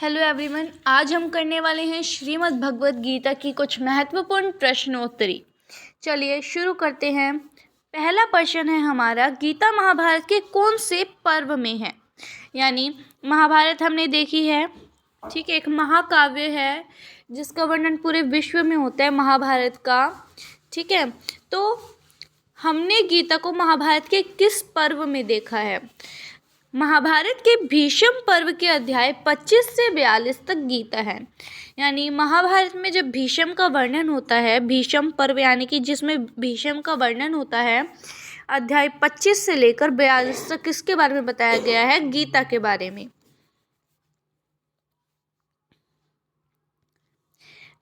Hello everyone, आज हम करने वाले हैं श्रीमद् भगवत गीता की कुछ महत्वपूर्ण प्रश्नोत्तरी। चलिए शुरू करते हैं। पहला प्रश्न है हमारा, गीता महाभारत के कौन से पर्व में है। यानी महाभारत हमने देखी है, ठीक है, एक महाकाव्य है जिसका वर्णन पूरे विश्व में होता है महाभारत का, ठीक है। तो हमने गीता को महाभारत के किस पर्व में देखा है। महाभारत के भीष्म पर्व के अध्याय 25 से 42 तक गीता है। यानी महाभारत में जब भीष्म का वर्णन होता है, भीष्म पर्व यानी कि जिसमें भीष्म का वर्णन होता है, अध्याय 25 से लेकर 42 तक किसके बारे में बताया गया है, गीता के बारे में।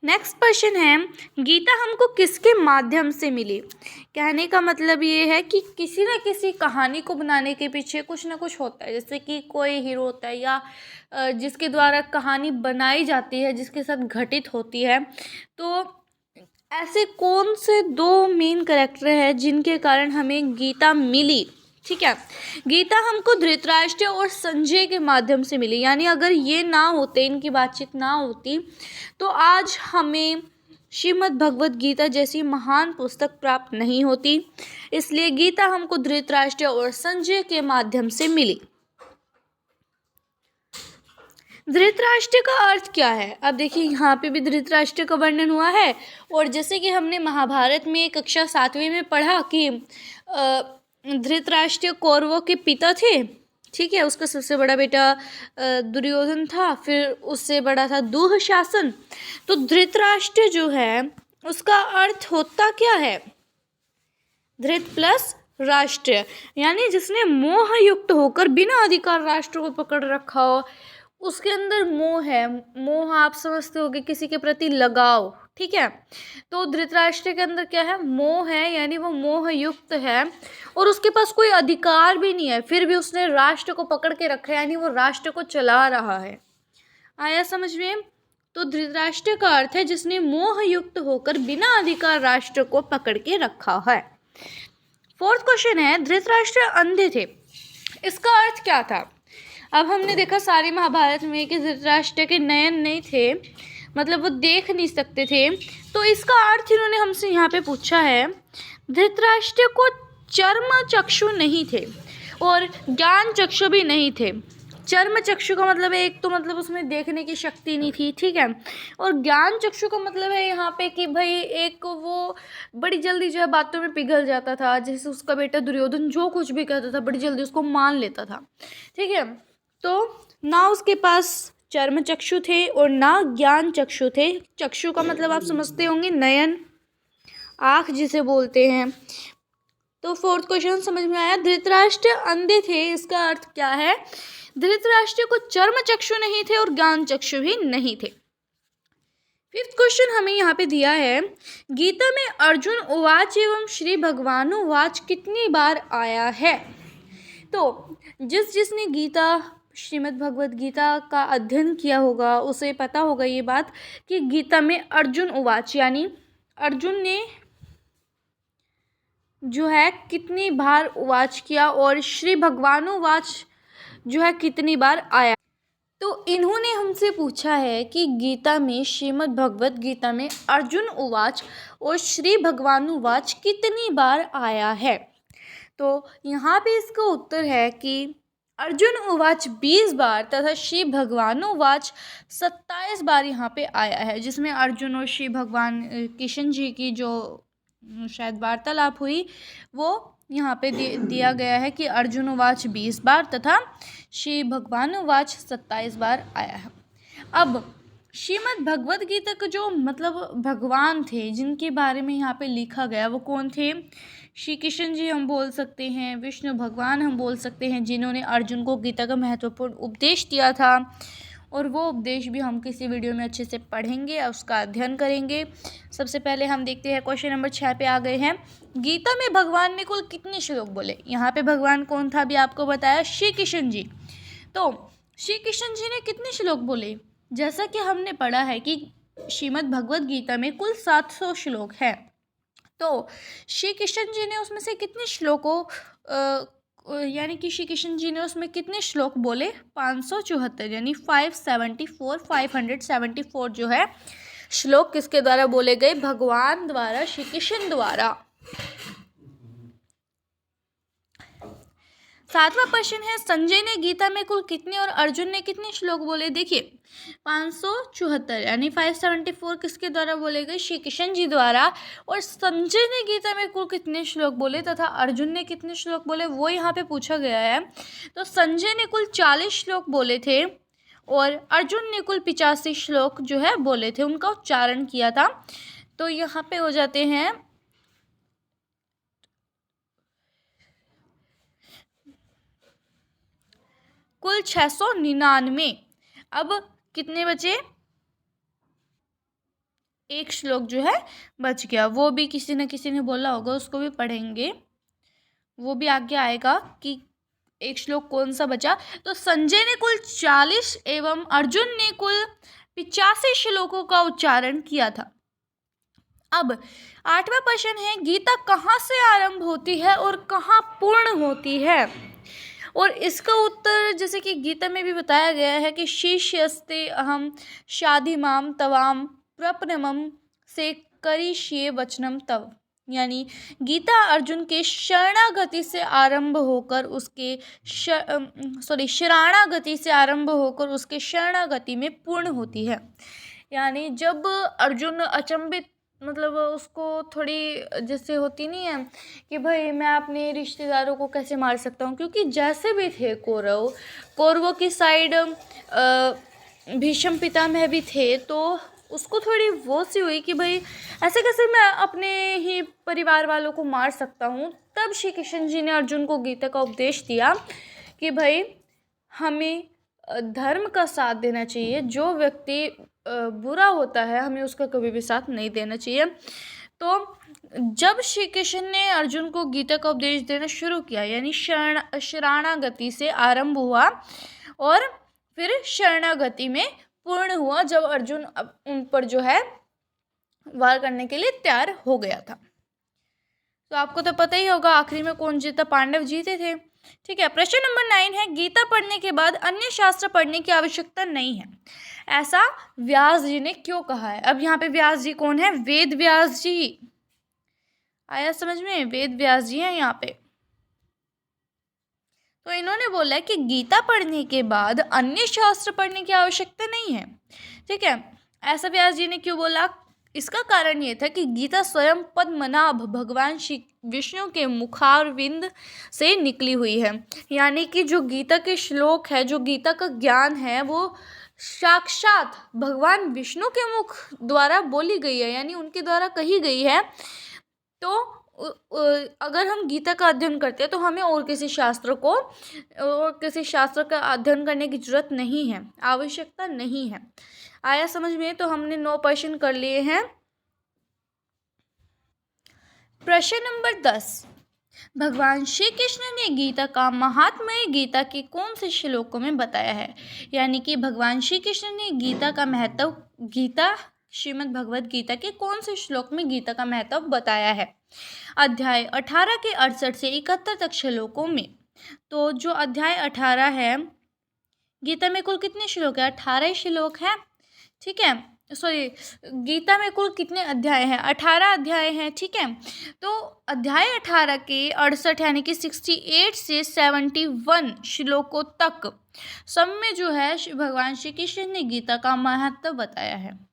नेक्स्ट क्वेश्चन है, गीता हमको किसके माध्यम से मिली। कहने का मतलब ये है कि किसी न किसी कहानी को बनाने के पीछे कुछ ना कुछ होता है। जैसे कि कोई हीरो होता है या जिसके द्वारा कहानी बनाई जाती है, जिसके साथ घटित होती है। तो ऐसे कौन से दो मेन कैरेक्टर हैं जिनके कारण हमें गीता मिली, ठीक है। गीता हमको धृतराष्ट्र और संजय के माध्यम से मिली। यानी अगर ये ना होते, इनकी बातचीत ना होती, तो आज हमें श्रीमद् भगवत गीता जैसी महान पुस्तक प्राप्त नहीं होती। इसलिए गीता हमको धृतराष्ट्र और संजय के माध्यम से मिली। धृतराष्ट्र का अर्थ क्या है। अब देखिए, यहाँ पे भी धृतराष्ट्र का वर्णन हुआ है। और जैसे कि हमने महाभारत में कक्षा 7वीं में पढ़ा कि धृतराष्ट्र कौरवों के पिता थे, ठीक है। उसका सबसे बड़ा बेटा दुर्योधन था, फिर उससे बड़ा था दुःशासन। तो धृतराष्ट्र जो है उसका अर्थ होता क्या है, धृत प्लस राष्ट्र, यानी जिसने मोह युक्त होकर बिना अधिकार राष्ट्र को पकड़ रखा हो। उसके अंदर मोह है। मोह आप समझते होगे, किसी के प्रति लगाव, ठीक है। तो धृतराष्ट्र के अंदर क्या है, मोह है, यानी वो मोह युक्त है और उसके पास कोई अधिकार भी नहीं है, फिर भी उसने राष्ट्र को पकड़ के रखा है, यानी वो राष्ट्र को चला रहा है। आया समझ में। तो धृतराष्ट्र का अर्थ है जिसने मोह युक्त होकर बिना अधिकार राष्ट्र को पकड़ के रखा है। फोर्थ क्वेश्चन है, धृतराष्ट्र अंधे थे, इसका अर्थ क्या था। अब हमने देखा सारे महाभारत में कि धृतराष्ट्र के नयन नहीं थे, मतलब वो देख नहीं सकते थे। तो इसका अर्थ इन्होंने हमसे यहाँ पे पूछा है, धृतराष्ट्र को चर्म चक्षु नहीं थे और ज्ञान चक्षु भी नहीं थे। चर्म चक्षु का मतलब है, एक तो मतलब उसमें देखने की शक्ति नहीं थी, ठीक है। और ज्ञान चक्षु का मतलब है यहाँ पे कि भाई एक वो बड़ी जल्दी जो है बातों में पिघल जाता था। जैसे उसका बेटा दुर्योधन जो कुछ भी कहता था बड़ी जल्दी उसको मान लेता था, ठीक है। तो ना उसके पास चर्म चक्षु थे और ना ज्ञान चक्षु थे। चक्षु का मतलब आप समझते होंगे नयन, आँख जिसे बोलते हैं। तो फोर्थ क्वेश्चन समझ में आया, धृतराष्ट्र अंधे थे, इसका अर्थ क्या है, धृतराष्ट्र को चर्म चक्षु नहीं थे और ज्ञान चक्षु भी नहीं थे। फिफ्थ क्वेश्चन हमें यहाँ पे दिया है, गीता में अर्जुन उवाच एवं श्री भगवान उवाच कितनी बार आया है। तो जिसने गीता श्रीमद् भगवत गीता का अध्ययन किया होगा उसे पता होगा ये बात कि गीता में अर्जुन उवाच यानी अर्जुन ने जो है कितनी बार उवाच किया और श्री भगवान उवाच जो है कितनी बार आया। तो इन्होंने हमसे पूछा है कि गीता में श्रीमद् भगवत गीता में अर्जुन उवाच और श्री भगवान उवाच कितनी बार आया है। तो यहाँ पे इसका उत्तर है कि अर्जुन उवाच 20 बार तथा श्री भगवान उवाच 27 बार यहाँ पे आया है, जिसमें अर्जुन और श्री भगवान किशन जी की जो शायद वार्तालाप हुई वो यहाँ पे दिया गया है कि अर्जुन उवाच 20 बार तथा श्री भगवान उवाच 27 बार आया है। अब श्रीमद् भगवत गीता का जो मतलब भगवान थे जिनके बारे में यहाँ पे लिखा गया वो कौन थे, श्री कृष्ण जी हम बोल सकते हैं, विष्णु भगवान हम बोल सकते हैं, जिन्होंने अर्जुन को गीता का महत्वपूर्ण उपदेश दिया था। और वो उपदेश भी हम किसी वीडियो में अच्छे से पढ़ेंगे और उसका अध्ययन करेंगे। सबसे पहले हम देखते हैं क्वेश्चन नंबर 6 पे आ गए हैं, गीता में भगवान ने कुल कितने श्लोक बोले। यहाँ पे भगवान कौन था अभी आपको बताया, श्री कृष्ण जी। तो श्री कृष्ण जी ने कितने श्लोक बोले, जैसा कि हमने पढ़ा है कि श्रीमद् भगवत गीता में कुल 700 श्लोक हैं। तो श्री कृष्ण जी ने उसमें से कितने श्लोकों यानी कि श्री कृष्ण जी ने उसमें कितने श्लोक बोले? 574, यानी 574 जो है श्लोक किसके द्वारा बोले गए? भगवान द्वारा, श्री कृष्ण द्वारा। 7वां प्रश्न है, संजय ने गीता में कुल कितने और अर्जुन ने कितने श्लोक बोले? देखिए 574 यानी 574 किसके द्वारा बोले गए? श्री कृष्ण जी द्वारा। और संजय ने गीता में कुल कितने श्लोक बोले तथा अर्जुन ने कितने श्लोक बोले, वो यहाँ पे पूछा गया है। तो संजय ने कुल 40 श्लोक बोले थे और अर्जुन ने कुल 85 श्लोक जो है बोले थे, उनका उच्चारण किया था। तो यहाँ पे हो जाते हैं कुल 699। अब कितने बचे? एक श्लोक जो है बच गया, वो भी किसी न किसी ने बोला होगा, उसको भी पढ़ेंगे, वो भी आगे आएगा कि एक श्लोक कौन सा बचा। तो संजय ने कुल 40 एवं अर्जुन ने कुल 85 श्लोकों का उच्चारण किया था। अब 8वां प्रश्न है, गीता कहाँ से आरंभ होती है और कहाँ पूर्ण होती है? और इसका उत्तर जैसे कि गीता में भी बताया गया है कि शिष्यस्ते अहम शाधिमाम तवाम प्रपनमम से करिष्ये वचनम तव, यानी गीता अर्जुन के शरणागति से आरंभ होकर उसके शरणागति से आरंभ होकर उसके शरणागति में पूर्ण होती है। यानी जब अर्जुन अचंभित, मतलब उसको थोड़ी जैसे होती नहीं है कि भाई मैं अपने रिश्तेदारों को कैसे मार सकता हूँ, क्योंकि जैसे भी थे कौरवों की साइड भीष्म पितामह भी थे, तो उसको थोड़ी वो सी हुई कि भाई ऐसे कैसे मैं अपने ही परिवार वालों को मार सकता हूँ। तब श्री कृष्ण जी ने अर्जुन को गीता का उपदेश दिया कि भाई हमें धर्म का साथ देना चाहिए, जो व्यक्ति बुरा होता है हमें उसका कभी भी साथ नहीं देना चाहिए। तो जब श्री कृष्ण ने अर्जुन को गीता का उपदेश देना शुरू किया, यानी शरणागति से आरंभ हुआ और फिर शरणागति में पूर्ण हुआ जब अर्जुन उन पर जो है वार करने के लिए तैयार हो गया था। तो आपको तो पता ही होगा आखिरी में कौन जीता? पांडव जीते थे। ठीक है, प्रश्न नंबर 9 है, गीता पढ़ने के बाद अन्य शास्त्र पढ़ने की आवश्यकता नहीं है, ऐसा व्यास जी ने क्यों कहा है? अब यहाँ पे व्यास जी कौन है? वेद व्यास जी। आया समझ में? वेद व्यास जी हैं यहाँ पे। तो इन्होंने बोला है कि गीता पढ़ने के बाद अन्य शास्त्र पढ़ने की आवश्यकता नहीं है। ठीक है, ऐसा व्यास जी ने क्यों बोला? इसका कारण ये था कि गीता स्वयं पद्मनाभ भगवान श्री विष्णु के मुखारविंद से निकली हुई है, यानी कि जो गीता के श्लोक है, जो गीता का ज्ञान है, वो साक्षात भगवान विष्णु के मुख द्वारा बोली गई है, यानी उनके द्वारा कही गई है। तो अगर हम गीता का अध्ययन करते हैं तो हमें और किसी शास्त्र का अध्ययन करने की जरूरत नहीं है, आवश्यकता नहीं है। आया समझ में? तो हमने 9 प्रश्न कर लिए हैं। प्रश्न नंबर 10, भगवान श्री कृष्ण ने गीता का महात्म्य गीता के कौन से श्लोकों में बताया है? यानी कि भगवान श्री कृष्ण ने गीता का महत्व श्रीमद् भगवद गीता के कौन से श्लोक में गीता का महत्व बताया है? अध्याय 18 के 68 से 71 तक श्लोकों में। तो जो अध्याय 18 है, गीता में कुल कितने श्लोक है? 18 श्लोक है। ठीक है, सॉरी, गीता में कुल कितने अध्याय हैं? 18 अध्याय हैं। ठीक है, तो अध्याय 18 के 68 यानी कि 68 से 71 श्लोकों तक सब में जो है भगवान श्री कृष्ण ने गीता का महत्व बताया है।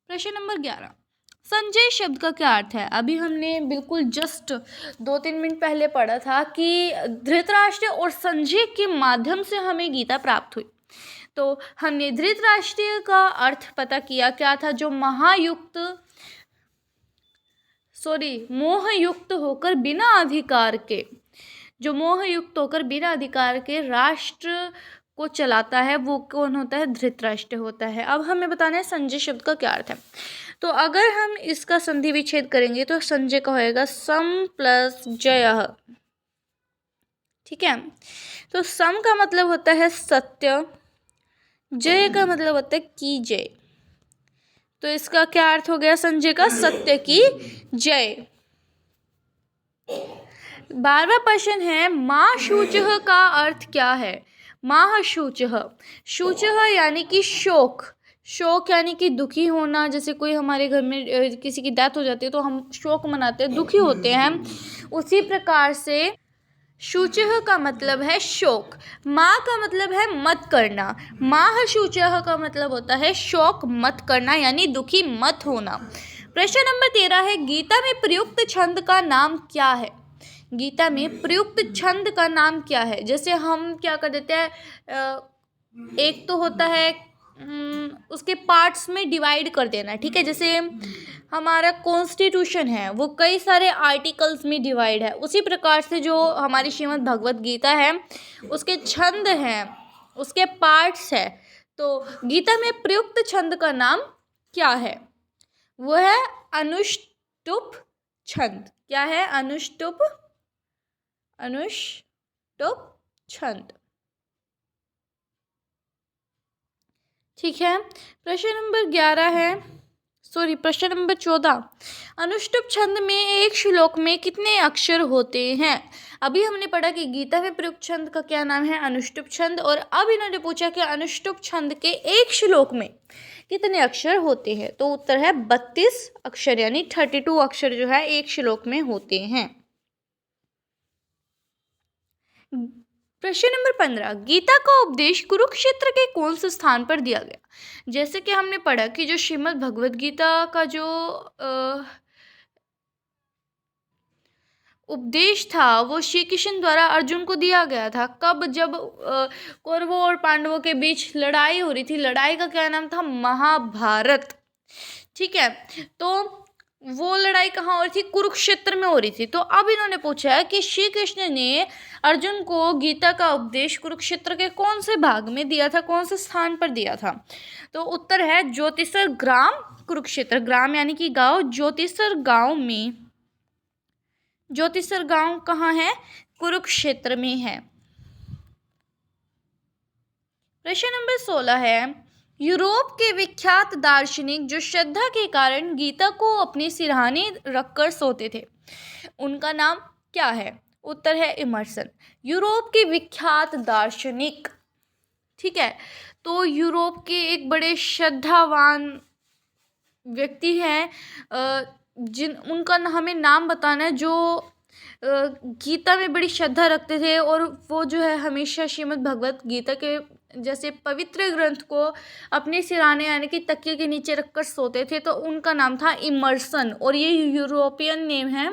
प्रश्न नंबर 11, संजय शब्द का क्या अर्थ है? अभी हमने बिल्कुल जस्ट 2-3 मिनट पहले पढ़ा था कि धृतराष्ट्र और संजय के माध्यम से हमें गीता प्राप्त हुई। तो हमने धृतराष्ट्र का अर्थ पता किया, क्या था? जो मोहयुक्त होकर बिना अधिकार के राष्ट्र को चलाता है, वो कौन होता है? धृतराष्ट्र होता है। अब हमें बताना है संजय शब्द का क्या अर्थ है। तो अगर हम इसका संधि विच्छेद करेंगे तो संजय का होएगा सम प्लस जय। ठीक है, तो सम का मतलब होता है सत्य, जय का मतलब होता है की जय। तो इसका क्या अर्थ हो गया संजय का? सत्य की जय। 12वां प्रश्न है महाशुचः का अर्थ क्या है। महाशुचः, शुचः यानी कि शोक, शोक यानी कि दुखी होना। जैसे कोई हमारे घर में किसी की डेथ हो जाती है तो हम शोक मनाते हैं, दुखी होते हैं। उसी प्रकार से शुचः का मतलब है शोक। माँ का मतलब है मत करना। माह शुचः का मतलब होता है शोक मत करना, यानी दुखी मत होना। प्रश्न नंबर 13 है गीता में प्रयुक्त छंद का नाम क्या है। गीता में प्रयुक्त छंद का नाम क्या है। जैसे हम क्या कर देते हैं, एक तो होता है उसके पार्ट्स में डिवाइड कर देना, ठीक है। जैसे हमारा कॉन्स्टिट्यूशन है वो कई सारे आर्टिकल्स में डिवाइड है, उसी प्रकार से जो हमारी श्रीमद् भगवत गीता है उसके छंद हैं, उसके पार्ट्स है। तो गीता में प्रयुक्त छंद का नाम क्या है, वो है अनुष्टुप छंद। क्या है, अनुष्टुप, अनुष्टुप छंद, ठीक है। प्रश्न नंबर 11 है, प्रश्न नंबर 14, अनुष्टुप छंद में एक श्लोक में कितने अक्षर होते हैं। अभी हमने पढ़ा कि गीता में प्रयुक्त छंद का क्या नाम है, अनुष्टुप छंद, और अब इन्होंने पूछा कि अनुष्टुप छंद के एक श्लोक में कितने अक्षर होते हैं। तो उत्तर है 32 अक्षर, यानी 32 अक्षर जो है एक श्लोक में होते हैं। प्रश्न नंबर 15, गीता का उपदेश कुरुक्षेत्र के कौन से स्थान पर दिया गया। जैसे कि हमने पढ़ा कि जो श्रीमद् भगवत गीता का जो उपदेश था वो श्री कृष्ण द्वारा अर्जुन को दिया गया था। कब, जब कौरवों और पांडवों के बीच लड़ाई हो रही थी। लड़ाई का क्या नाम था, महाभारत, ठीक है। तो वो लड़ाई कहाँ हो रही थी, कुरुक्षेत्र में हो रही थी। तो अब इन्होंने पूछा है कि श्री कृष्ण ने अर्जुन को गीता का उपदेश कुरुक्षेत्र के कौन से भाग में दिया था, कौन से स्थान पर दिया था। तो उत्तर है ज्योतिसर ग्राम कुरुक्षेत्र, ग्राम यानी कि गांव, ज्योतिसर गांव में। ज्योतिसर गांव कहाँ है, कुरुक्षेत्र में है। प्रश्न नंबर 16 है, यूरोप के विख्यात दार्शनिक जो श्रद्धा के कारण गीता को अपने सिरहाने रखकर सोते थे, उनका नाम क्या है। उत्तर है इमर्सन। यूरोप के विख्यात दार्शनिक, ठीक है। तो यूरोप के एक बड़े श्रद्धावान व्यक्ति हैं, उनका हमें नाम बताना है, जो गीता में बड़ी श्रद्धा रखते थे और वो जो है हमेशा श्रीमद् भगवत गीता के जैसे पवित्र ग्रंथ को अपने सिरहाने यानी कि तकिए के नीचे रखकर सोते थे। तो उनका नाम था इमर्सन, और ये यूरोपियन नेम है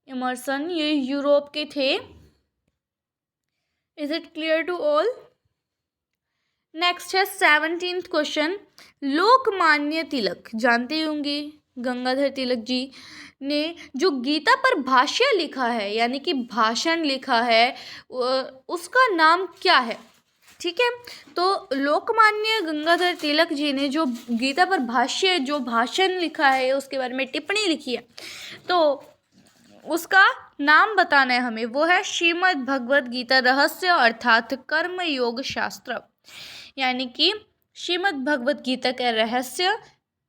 इमर्सन, ये यूरोप के थे। Is it clear to all. Next है 17th क्वेश्चन, लोकमान्य तिलक, जानते होंगे गंगाधर तिलक जी ने जो गीता पर भाष्य लिखा है यानी कि भाषण लिखा है, उसका नाम क्या है, ठीक है। तो लोकमान्य गंगाधर तिलक जी ने जो गीता पर भाष्य, जो भाषण लिखा है, उसके बारे में टिप्पणी लिखी है, तो उसका नाम बताना है हमें। वो है श्रीमद् भगवत गीता रहस्य अर्थात कर्म योग शास्त्र, यानी कि श्रीमद् भगवत गीता का रहस्य,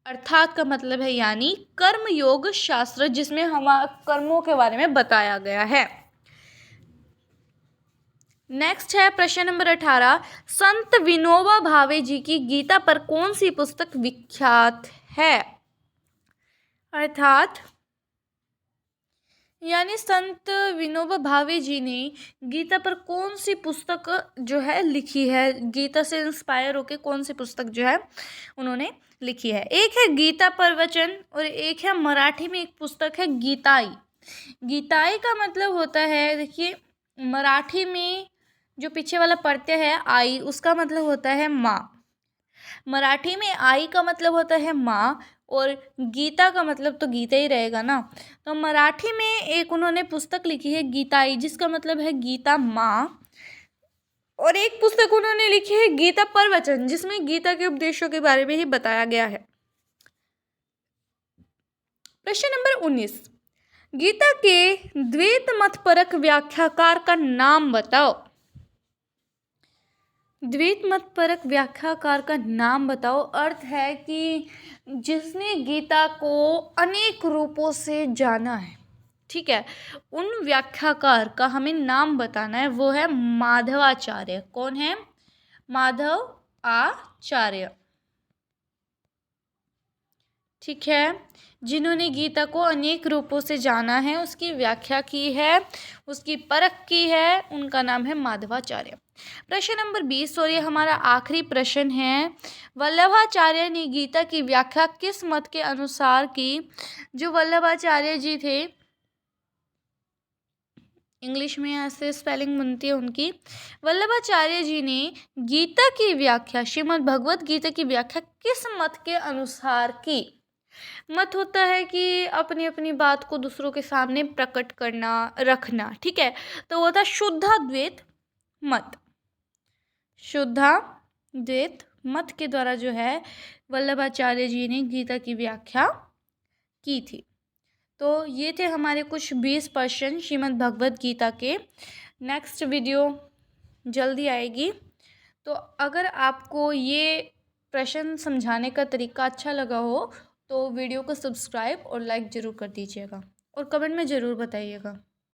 अर्थात का मतलब है यानी कर्म योग शास्त्र, जिसमें हमारे कर्मों के बारे में बताया गया है। नेक्स्ट है प्रश्न नंबर 18, संत विनोबा भावे जी की गीता पर कौन सी पुस्तक विख्यात है। अर्थात यानी संत विनोबा भावे जी ने गीता पर कौन सी पुस्तक जो है लिखी है, गीता से इंस्पायर होकर कौन सी पुस्तक जो है उन्होंने लिखी है। एक है गीता प्रवचन और एक है मराठी में एक पुस्तक है गीताई। गीताई का मतलब होता है, देखिए मराठी में जो पीछे वाला प्रत्यय है आई, उसका मतलब होता है माँ। मराठी में आई का मतलब होता है माँ और गीता का मतलब तो गीता ही रहेगा ना। तो मराठी में एक उन्होंने पुस्तक लिखी है गीताई, जिसका मतलब है गीता माँ, और एक पुस्तक उन्होंने लिखी है गीता प्रवचन, जिसमें गीता के उपदेशों के बारे में ही बताया गया है। प्रश्न नंबर 19, गीता के द्वैत मत परक व्याख्याकार का नाम बताओ। द्वैत मत परक व्याख्याकार का नाम बताओ अर्थ है कि जिसने गीता को अनेक रूपों से जाना है, ठीक है, उन व्याख्याकार का हमें नाम बताना है, वो है माधवाचार्य। कौन है? माधव आचार्य। ठीक है, जिन्होंने गीता को अनेक रूपों से जाना है, उसकी व्याख्या की है, उसकी परख की है, उनका नाम है माधवाचार्य। प्रश्न नंबर 20 और ये हमारा आखिरी प्रश्न है, वल्लभाचार्य ने गीता की व्याख्या किस मत के अनुसार की? जो वल्लभाचार्य जी थे, इंग्लिश में ऐसे स्पेलिंग बनती है उनकी, वल्लभाचार्य जी ने गीता की व्याख्या, श्रीमद् भगवत गीता की व्याख्या किस मत के अनुसार की? मत होता है कि अपनी अपनी बात को दूसरों के सामने प्रकट करना, रखना, ठीक है, तो वो था शुद्धाद्वैत मत। शुद्धाद्वैत मत के द्वारा जो है वल्लभाचार्य जी ने गीता की व्याख्या की थी। तो ये थे हमारे कुछ 20 प्रश्न श्रीमद् भगवत गीता के। नेक्स्ट वीडियो जल्दी आएगी, तो अगर आपको ये प्रश्न समझाने का तरीका अच्छा लगा हो तो वीडियो को सब्सक्राइब और लाइक ज़रूर कर दीजिएगा और कमेंट में ज़रूर बताइएगा।